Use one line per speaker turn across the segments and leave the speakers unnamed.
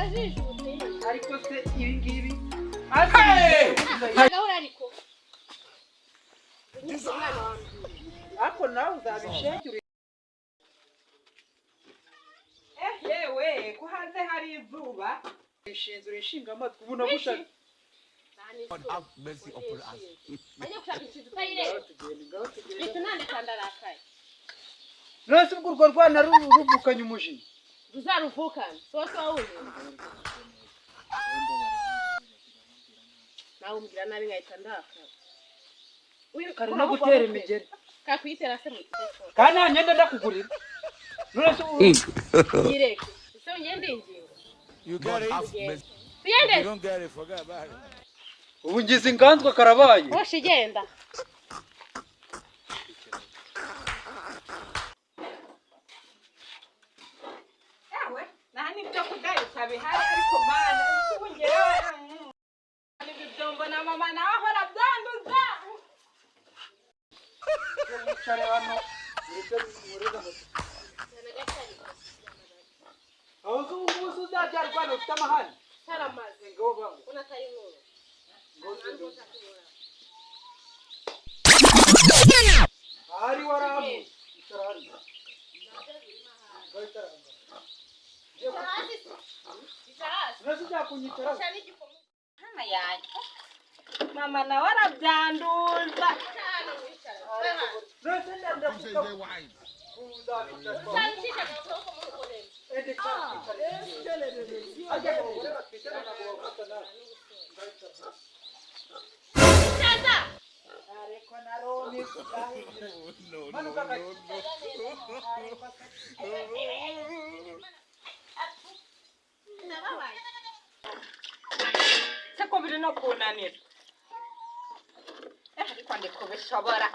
ariko se ibi ngibi
ariko
ako nawe uzabishekura yewe ko hanze hari izuba ishinzwe urishinga amatwi ubu nagushaka
have mercy upon us.
Nose urwo rwana ruvukanye umujinya
ruzaruvukana sose wawuzi nawe umbwira nabi nkahita ndaka
kare no gutera imigeri
kakwitera se mu telefone
kandi nta myenda ndakugurira nose
yireke ese ngende ingingo
You get it?
Yende
You don't get it, forget about it.
ubu ngize inganzwa karabaye
hoshi genda
ewe nani byo kudayo sabihari ariko mana ubungera ni byombo na mama naho rabyanduza cyane hano aho ko ubu uzabyarwana ufite amahane
saramaze
ngo bangu
unatari nkuru
ari waramu itarari mama nawe arabyanduza seko biri no kunanira ariko ndikubishobora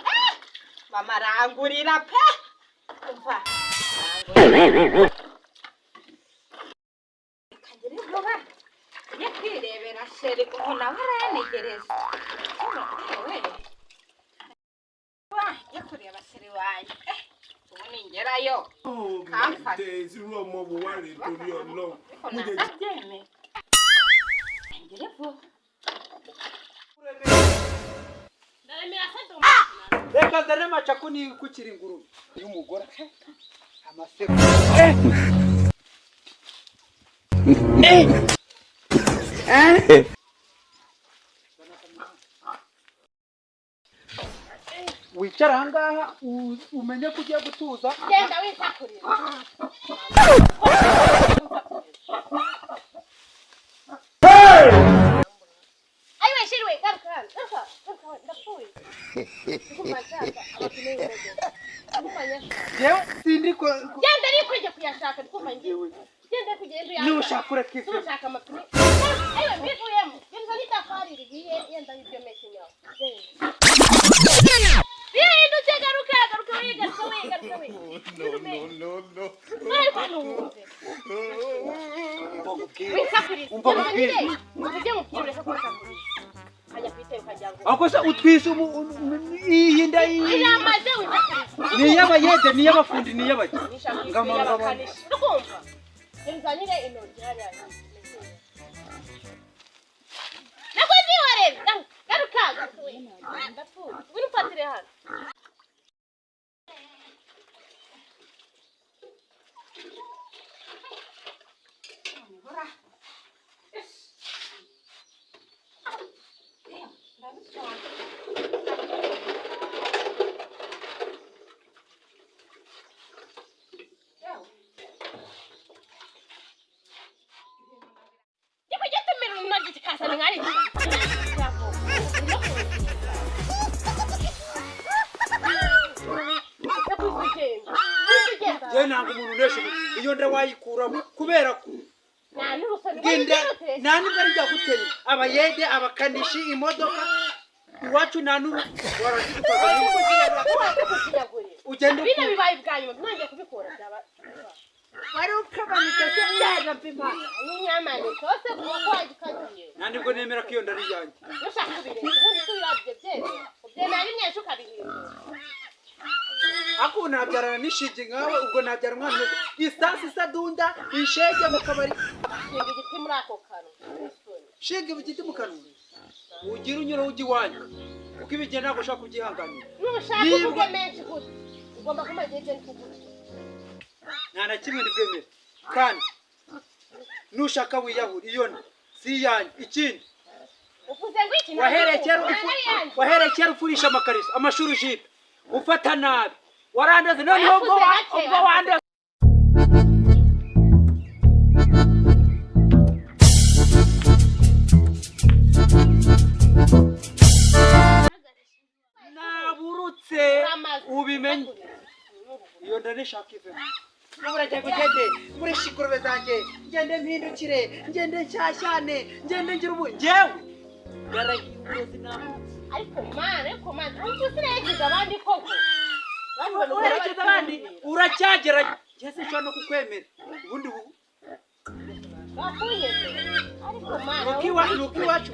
mama arangurira pe umva kagere vuba yakwirebera sheri kuko nawe aranegereza yakureba sheri wanjye ubu ningerayo kamfata abyeme kagere vuba reka zane macako ni kukiri ingurube y'umugore amaseko wicara ahangaha umenye ko ugiye gutuza
genda wisakurira ayiwe shiriwe garuka ndapfuye
yewe sindi ko
genda nikwije kuyashaka ndikumva ngiwe genda kugenda uyashaka
nushaka ureke
ushaka amapine ayiwe mbivuyemo genda nitafari rigiye yenda ibyo mekinyo yindutse garuka wigaruka
ako se utwise iyi nda ni y'abayede ni y'abafundi ni y'abaki ngamanga
tukumva nzanire intoki hariya nakoze iwarebe garuka ndapfuye ubu nifatire hano
ntabwo umuntu neshe iyo nda wayikuramo kubera ko nta nubwo ari byaguteye abayede abakanishi imodoka iwacu nta n'uru ugenda
bino bibaye bwanyu ntangiye kubikora byaba
wari ukabanika se yaje mpima
n'inyamane cyose kuba wagikagiye
nandi bwo nemera ko iyo ndari yanjye
ushaka kubireka ubundi tubirabye byeze ubyemera imyesha ukabihindura
ako nabyarana n'ishigi nkawe ubwo nabyara umwana isasi sadunda ishege mu kabari
Shinga igiti muri ako kanwa.
shege igiti mu kanwa ugira unyura ugi wanyu uko ibigenda ntabwo ushaka kubyihanganira
Nushaka kuvuga menshi gute ugomba kumaze igihe kuvuga
nta na kimwe ndibwemera kandi nushaka wiyahura iyo si yanyu ikindi
uvuze ngo iki
waherekera ufurisha amakariso amashuri jipe ufata nabi warandaze noneho ubwo wandaze naburutse ubimenye iyo ndanishaka ivemo Murajya kugende muri shikorobe zanjye ngende mpindukire ngende nshyashyane ngende ngira ubu njyewe yarahiurozi naho
ariko man usirekiza abandi koko
urekiza abandi uracyagera ngeze nshobora no kukwemera ubundi
bakunyeze ariko man
nuko iwacu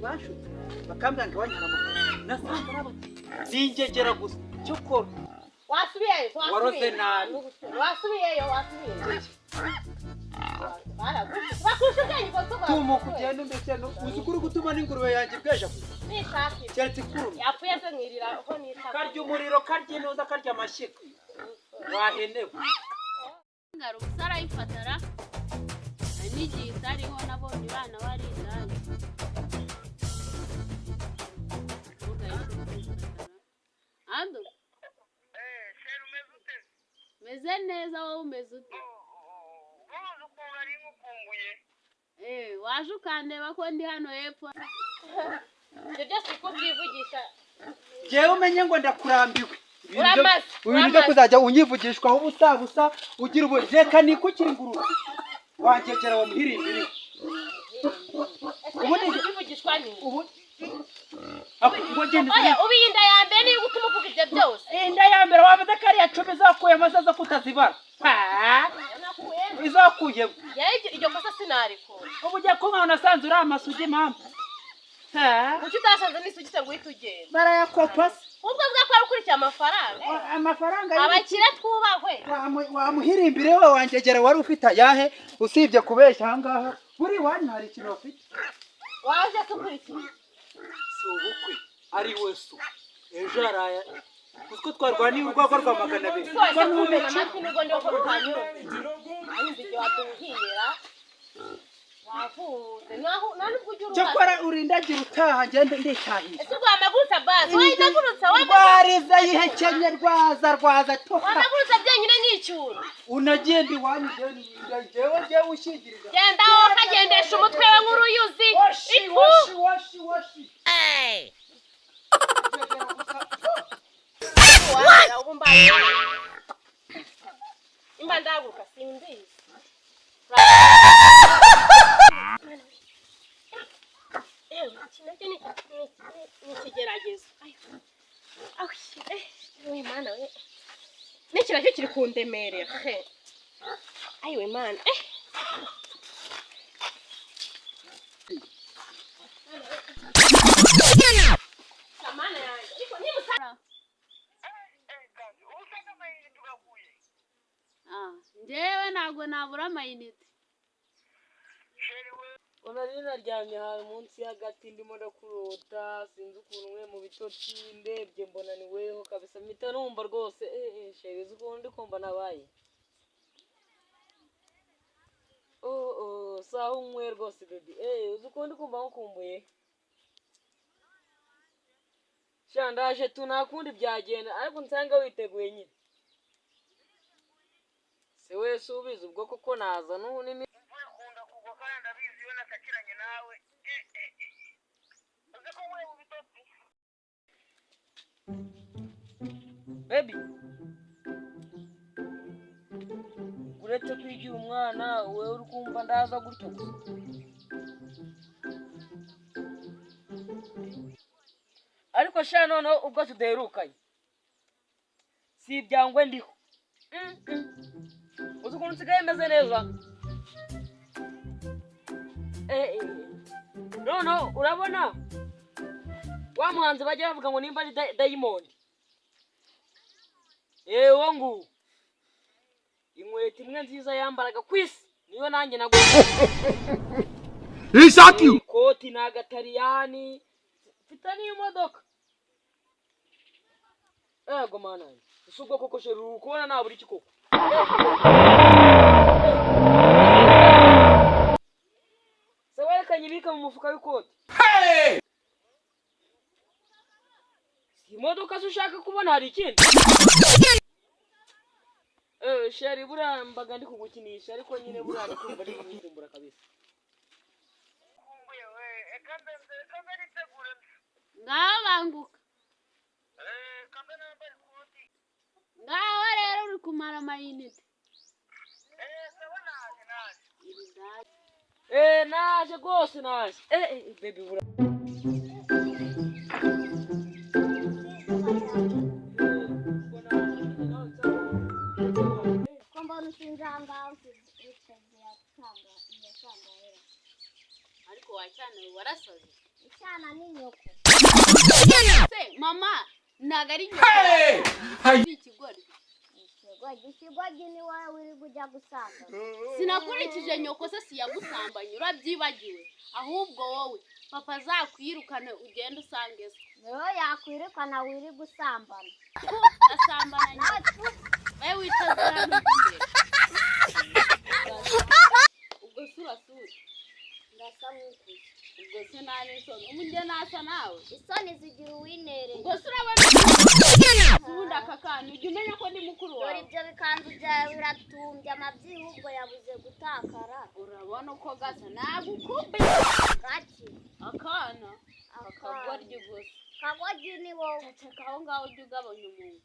bashutse bakambwira ngo wanyara amagara nasanze arabati ningegera gusa cyo kora
wasubiyeyo
waroze nabi
wasubiyeyo bakusha ubwenge bwo
tumu kugenda ndetse uzukuru gutuma n'ingurube yanjye bweja
nishaki
cyatsi kuru
yapfuye se mwirira ho nishaka
karya umuriro karya inuza karya amashyiga wahenewe
ngaro usarayifatara n'igihe itariho nabonye bana bari indani ando meze neza wowe umeze ute waje ukandeba ko ndi hano hepfo
ibyo byose uko byivugisha
jewe umenye ngo ndakurambiwe
uramaze
ibintu byo kuzajya unyivugishwaho ubusa ugira ubu reka nikukira ingurube wangegera wamuhirimbire
ubundi byivugishwa ni
ngo genda
ubu inda ya mbere niyo gutuma uvuga ibyo byose
inda ya mbere wavuze ko ari ya cumi zakuyemo zo kutazibara izakuyemo
iryo kosa sinarikora
ubu ugiye kunywa nasanze uri amasugi mpamvu
kuki utasanze n'isugi se ngo uhite ugenda
barayakopa se
ubwo bwakora ukurikiye amafaranga abakire twubahwe
wamuhirimbire we wangegera wari ufite ayahe usibye kubeshya ahangaha buri wanyu hari ikintu bafite
waje se ukurikiye
si ubukwe ari we so ejo haraya kuko twarwaniye urwagwa rwa 200
twese kumena amatwi n'ubwo ndiho ko rukanyura ayumva igihe watuhira wavuze naho nubwo ujya
cyakora urindagira utaha ngende nditahira
ese rwamagurutsa basi wayidagurutsa
rwariza yihekenye rwaza toka
wamagurutsa byenyine nk'icyuro
unagenda iwanyu jewe ushingiriza
genda ukagendesha umutwe we nk'uruyuzi
washi
ubu mbaye imba ndaguka simbizi ni ikigeragezo mana we n'iki nacyo kiri kundemerera ayiwe mana samana yanjye ariko nimusara
njyewe ntabwo nabura amayinite
nari naryamye ahantu munsi y'agati ndimo ndakurota sinzi ukuntu mwe mu bitotsi ndebye mbona ni weho kabisa mpita numva rwose sheri uzi ukuntu ndi kumva nabaye saha umwe rwose baby uzi ukuntu ndi kumva nkukumbuye sha ndaje tu nakundi byagenda ariko nsanga witeguye nyine se wese ubizi ubwo koko naza n'ubu baby uretse kwigira umwana wewe uri kumva ndaza gutyo ariko sha noneho ubwo tudaherukanye si ibyangwe ndiho uzi ukuntu nsigaye meze neza noneho urabona wa muhanzi bajya bavuga ngo nimba ari Diamond Wongu. Inkweto imwe nziza yambaraga kwisi. Niyo nanjye naguze.
He shot you.
Ikoti n'agatariyani. Mfite n'imodoka. Ego mana. Usubwo koko sheri ukubona naburi iki koko. Sawa kanyibika mu mufuka w'ikoti.
Hey!
Imodoka ushaka kubona hari ikindi? Sheri buriya mbaga ndi kugukinisha ariko nyine buriya ndakumva ndi kugukumbura kabisa.
Ngaho banguka. Ngaho rero uri kumara amayinite.
Naje rwose naje. Baby buriya.
Ariko wacyana warasoze.
Icyana ni nyoko.
Se mama nagari nyoko.
Hey!
Ikigori.
Ikigoryi ni wowe uri kujya gusanga.
Sinakurikije nyoko se siyagusambanye urabyibagiwe. Ahubwo wowe papa azakwirukane ugende usange se.
Niyo yakwirukana wiri gusambana.
Asambana nyoko. Wewe witazira n'imbere. Ubwo sura.
Ndasa nk'ukuze.
Ubwo se nane soni. Umujye nasa nawe.
Isoni zigira uwinere.
Ubwo se urabona ubundi akakana ujya umenya ko ndi mukuru wawe.
Dore ibyo bikanzu byawe biratumbye amabyihugu yabuze gutakara.
Urabona uko gasa nagukube.
Gaki.
Akana. Akagoryi gusa.
Kagoryi ni wowe.
Ceka aho ngaho ujya ugabanya umuntu.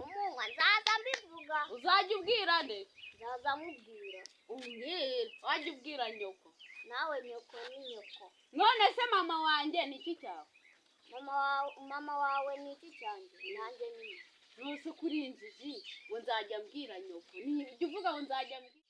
Umunwa nzaza mbivuga.
Uzajya ubwira nde?
Nzaza mubwira.
Umbwira. Wajya ubwira nyoko.
Nawe nyoko ni nyoko.
None se mama wanjye ni iki cyawe?
Mama wawe ni iki cyanjye? Nanjye ni.
Nose kuri injiji ngo nzajya mbwira nyoko. Ni ujya uvuga ngo nzajya mbwira.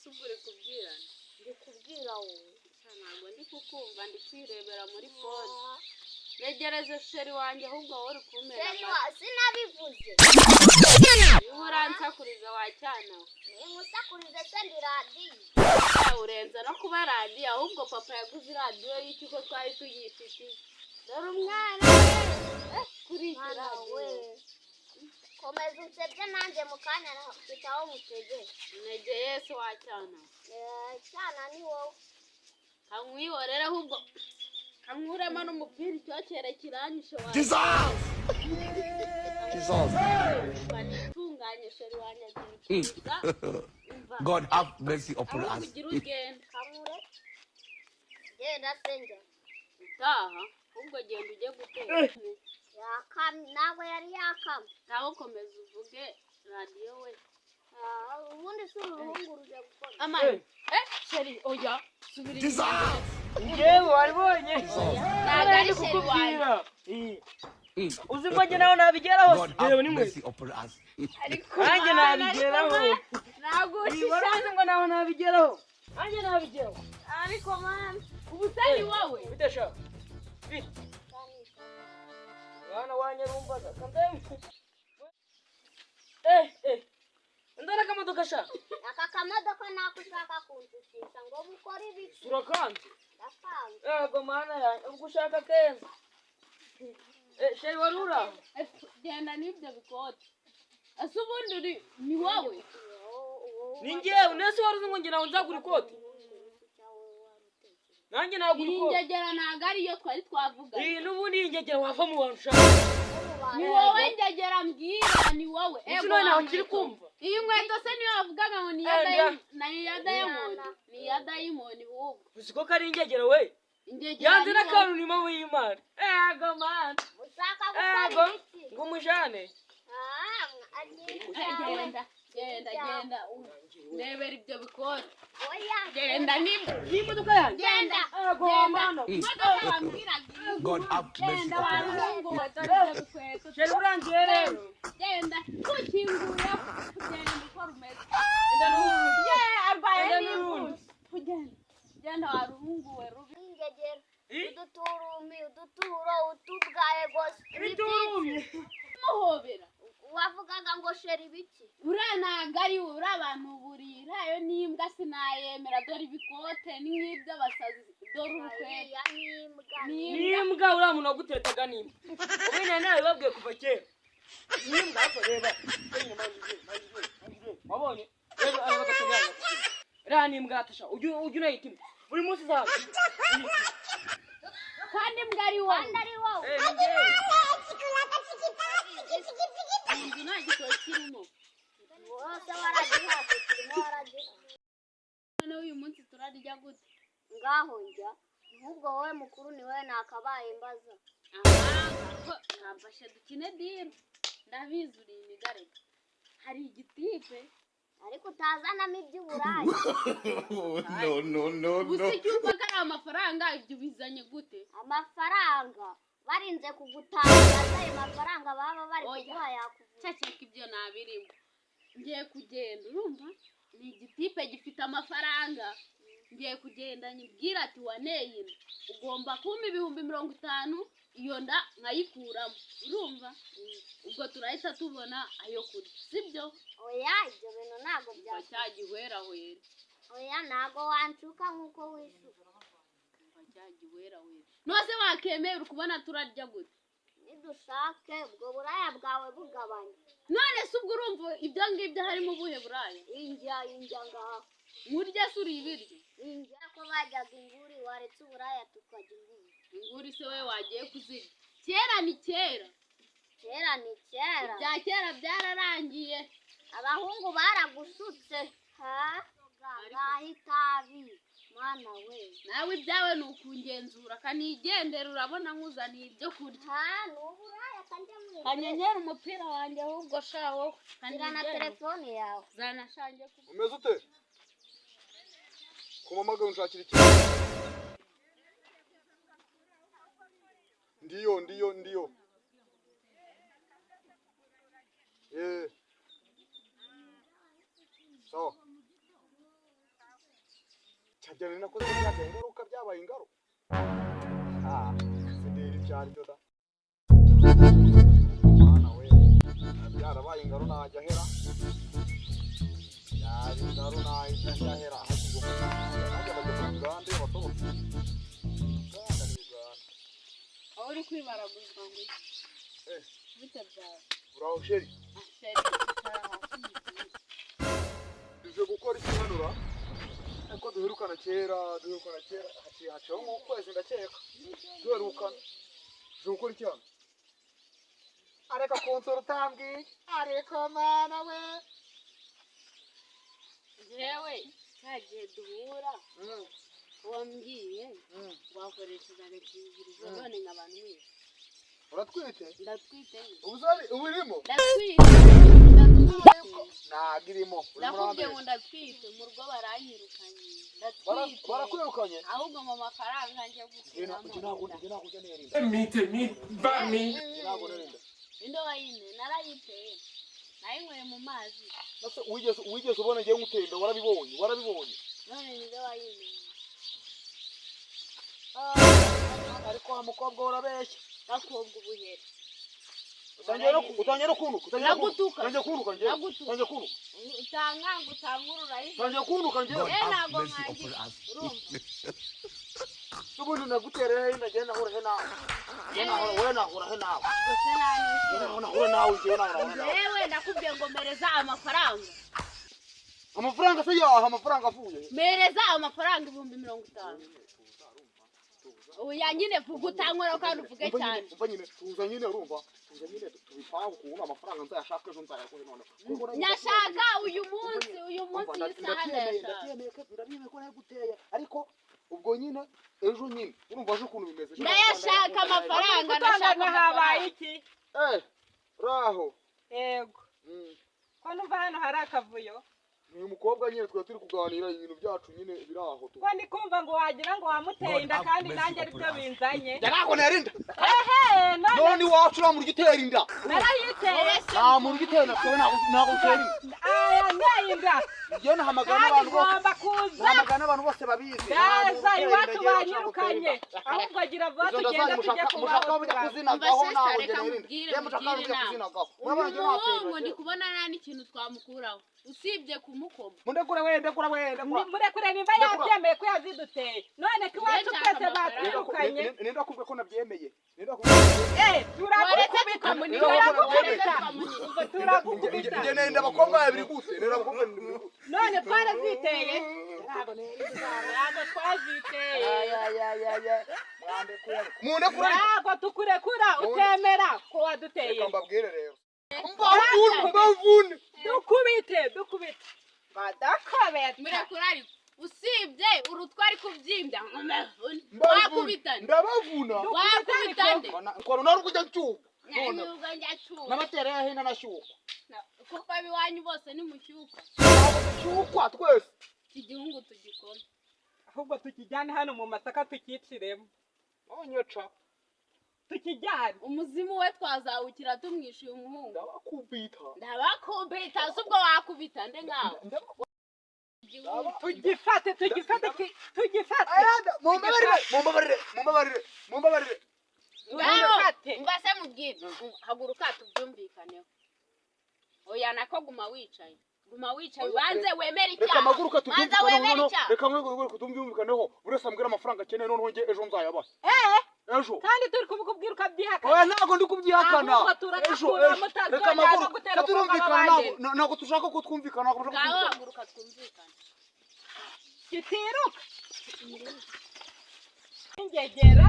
Subure kubwirana.
Ndi kubwira wowe.
Ntabwo ndi kukumva ndi kwirebera muri phone. Yegereze sheri wanjye ahubwo wowe uri kumera.
Sinabivuze.
Uransakuriza wacyana.
Nimusakurize se ndi radiyo.
Urenza no kuba radiyo ahubwo papa yaguze radiyo y'ikigo twari tuyifitiye. Dore umwana kuri iki radiyo.
Komeza unsebye nanjye mu kanya mfite aho mutegeye.
Intege Yesu wacyana.
Cyana ni wowe.
Kamwihorere ahubwo kamwuremo n'umupira icyokere kiranyishe wawe.
Jesus!
Banitunganye sheri wanjye azicuza.
God have mercy upon
Aho
us.
kugira ugenda.
Kamure. Genda senga.
Utaha ahubwo genda ujye guteka.
Ntabwo yari yakama.
Ntaho komeza uvuge radiyo we.
Ubundi si uruhungu ruje gukora.
Amani. Sheri oya. Subira inyuma.
Ngewe waribonye.
Ntabwo ari sheri wanjye.
Uzi ko njye nawe nabigeraho.
God have mercy upon us.
Nanjye nabigeraho.
Ntabwo
Warazi ngo nawe nabigeraho. Nanjye nabigeraho.
ariko man. Ubu se ni wowe.
Bitesha. Bit. Mwana wanyarumbaga kandem. Ndara kamodoka sha.
Aka kamodoka nako ushaka kunzukisha ngo mukore ibiki.
Surakanze.
Ndakanze.
Yego mana yanjye ubwo ushaka kenza. Sheri warura.
Genda n'ibyo bikote. Ase ubundi ni wowe.
Ni njyewe nese waruzi ngo njye nawe nzagura ikoti. Nanjye nagura ikoti.
Ingegera ntago ariyo twari twavuga.
N'ubundi ingegera wava mu bantu ushaka.
Ni wowe ingegera mbwira ni wowe.
Ego nawe nkiri kumva.
Iyi nkweto se niyo wavugaga ngo ni ya Diamond. Ni ya Diamond ahubwo.
Uzi ko kari ingegera we.
Ingegera.
Yanze n'akantu ni mama y'Imana. Ego man.
Ushaka gukora
yego ngumujane
genda ndebera ibyo bikora
Oya.
genda
n'imodoka yanjye
genda
God have mercy
genda
upon us.
warungu dore bikweto
sheri urangiye rero
genda kukingura kugenda uko rumeze
arwaye
genda warunguwe rubi
Ingegera. Uduturumi, uduturo, utubwaye gose.
biturumye
muhobera
Wavugaga ngo sheri biki?
uranagari uri abantu burira yo n'imbwa sinayemera dore ibikote n'ibyo basazi dore urukweto
Ariya n'imbwa.
n'imbwa uriya muntu wagutetaga n'imbwa ubu nari nabibabwiye kuva kera n'imbwa ariko reba wabonye reba bagatunganya uriya n'imbwa yatasha ujya unayita imbwa buri munsi zawe
kandi imbwa ari wowe
Ari wowe.
inzu nta gitoki kirimo
Wose waragihaze kirimo waragihaze.
none uyu munsi turarya gute
Ngaho njya. Ahubwo wowe mukuru ni wowe nakabaye mbaza.
ntamfashe dukine diro ndabizi uri imigarega hari igitipe
Ariko utazanamo iby'uburayi.
gusa icyo uvuga ari amafaranga ibyo bizanye gute
Amafaranga. Barinze kugutangaza ayo mafaranga baba bari kuguha yakuvuga.
caceka ibyo nabirimo ngiye kugenda urumva ni igitipe gifite amafaranga ngiye kugenda nyibwira ati waneye inda ugomba kumpa 50,000 iyo nda nkayikuramo urumva ubwo turahita tubona ayo kurya sibyo
Oya ibyo bintu ntago byakora.
cyagihwerahwera
Oya ntago wancuka nkuko wishuka.
cyagihwerahwera nose wakemeye uri kubona turarya gute
Nidushake ubwo buraya bwawe bugabanya.
none se ubwo urumva ibyo ngibyo harimo ubuhe buraya
Injya ngaho.
nkurya se uri ibiryo
Injya ko bajyaga inguri waretse uburaya tukajya inguri.
inguri se we wagiye kuzirya kera ni kera
Kera ni kera.
bya kera byararangiye
Abahungu baragusutse. Ngaho itabi. Mwana we.
nawe ibyawe ni ukungenzura kanigendera urabona nkuzaniye ibyo kurya
Ni uburaya kajya mu.
kanyenyera umupira wanjye ahubwo shawo
Shyira na telefone yawe.
zanashange
Umeze ute? Kumamaga unshakira iki? Ndiyo. Sawa. Cyajyana nakoze byabaye ingaruka byabaye ingaro. Sidiri cyari cyo da. Mwana we. Byarabaye ingaro najya hera. Yari ingaro najya hera hakigo. Najya Uganda basohotse.
aho uri kwibaraguzwa ngo bite byawe
Uraho sheri. Tuje gukora ikimanura. Ariko duherukana kera haciyeho nk'ukwezi ndakeka. Duherukana. Tuje gukora iki hano? Areka konsora utambwiye. Ariko mana we.
jewe cyagiye duhura wambwiye wakoresheje agakingirizo none nk'abantu mwese
Uratwite?
ndatwite
Ubu irimo?
ndatwite
Nagirimo.
ndakubwiye ngo ndatwite mu rugo baranyirukanye ndatwite
Barakwirukanye?
ahubwo mu mafaranga njye gukuramo
Me, bami.
indobo yine narayiteye nayinyweye mu mazi
Nase wigeze ubona ngiye ngutenda warabibonye.
none ni indobo yine
Ariko wa mukobwa urabeshya.
gakobwa ubuhere
Utangiye no kunuka.
Nagutuka.
Utangiye kunuka ngiye.
Nagutuka.
Utangiye kunuka.
utankanga utankura
Utangiye kunuka ngiye.
God have
ntabwo
mercy upon
nkangira
us.
urumva
Ubundi naguterera he ndagenda nahura he nawe. Wowe nahura he nawe.
gusa nanishe
Nahura nawe ngiye nahura nawe.
yewe nakubwiye ngo mereza amafaranga
Amafaranga se yaha amafaranga avuye.
mereza amafaranga 50,000 oya nyine vuga utankora kandi uvuge cyane
Umva nyine tuza nyine urumva. Tuza nyine tubipanga ukuntu amafaranga nzayashaka ejo nzayakore none.
nyashaka uyu munsi isaha ndayashaka
Ndabyemeye ko naguteye ariko ubwo nyine ejo nyine urumva aje ukuntu bimeze.
ndayashaka amafaranga
Utanga
ndashaka
habaye
amafaranga
iki?
raho.
Yego. Ko numva hano hari akavuyo.
Ni umukobwa nyine twa turi kuganira ibintu byacu nyine biraho tu.
Ko ndi kumva ngo wagira ngo wamuteye inda kandi nanjye ari byo binzanye.
Yarako nerinda.
Ehe,
none wacu ra muri gitera inda.
Narayiteye.
Nta muri gitera twe nako utera inda.
Aya nayinda.
Iyo nahamagana abantu bose.
Ngomba kuza.
Nahamagana abantu bose babizi.
Yaza iwacu banyirukanye. Ahubwo agira vuba tugenda tujye
mushaka kuzinagaho naho nerinda.
Mushaka
kuzinagaho.
Umuhungu ndi kubona nta n'ikintu twamukuraho usibye kumukoma.
Mundekure wende kura wende kura.
Murekure nimba yabyemeye ko yaziduteye. None ko iwacu twese batwirukanye.
Nenda kubwe ko nabyemeye. Nenda kubwe.
Turakubita munini. Turakubita.
Nge nenda bakobwa babiri gute. Nenda bakobwa
none twaraziteye. Ntabwo twaziteye.
Mundekure.
Ntabwo tukurekura utemera ko waduteye.
Mbabwire rero. Mbavune. Dukubite. Badakobeta.
Murekure ariko usibye urutwari kubyimbya. Wakubitana.
Ndabavuna.
Wakubitana.
Nkora nari kujya cyuka.
Nanyuga njyacuka.
Nabatere yahinda nashyuka.
Kuko abiwanyu bose ni mucyuka.
Cyukwa twese.
Igihungu tugikora.
Ahubwo tukijyane hano mu masaka tukiciremo.
Onyeca.
Tukijyane.
Umuzimu we twazawukira tumwishuye umuhungu.
Ndabakubita.
Subwo wakubita nde ngaho.
Tugifate.
Mumbabarire.
Mbase mubwire. Haguruka tubyumvikaneho. Oya nako guma wicaye. Banze wemera icyaha.
Reka maguruka
tubyumvikaneho.
Reka maguruka tubyumvikaneho. Urese ambwira amafaranga akeneye none nge ejo nzayaba. Ejo.
Kandi turi kubikubwira ukabyihakana.
Oya ntago ndi kubyihakana. Ejo. Reka maguruka turumvikana ntago tushaka ko twumvikana.
Ngaho haguruka twumvikana.
Gitiruka. Ingegera.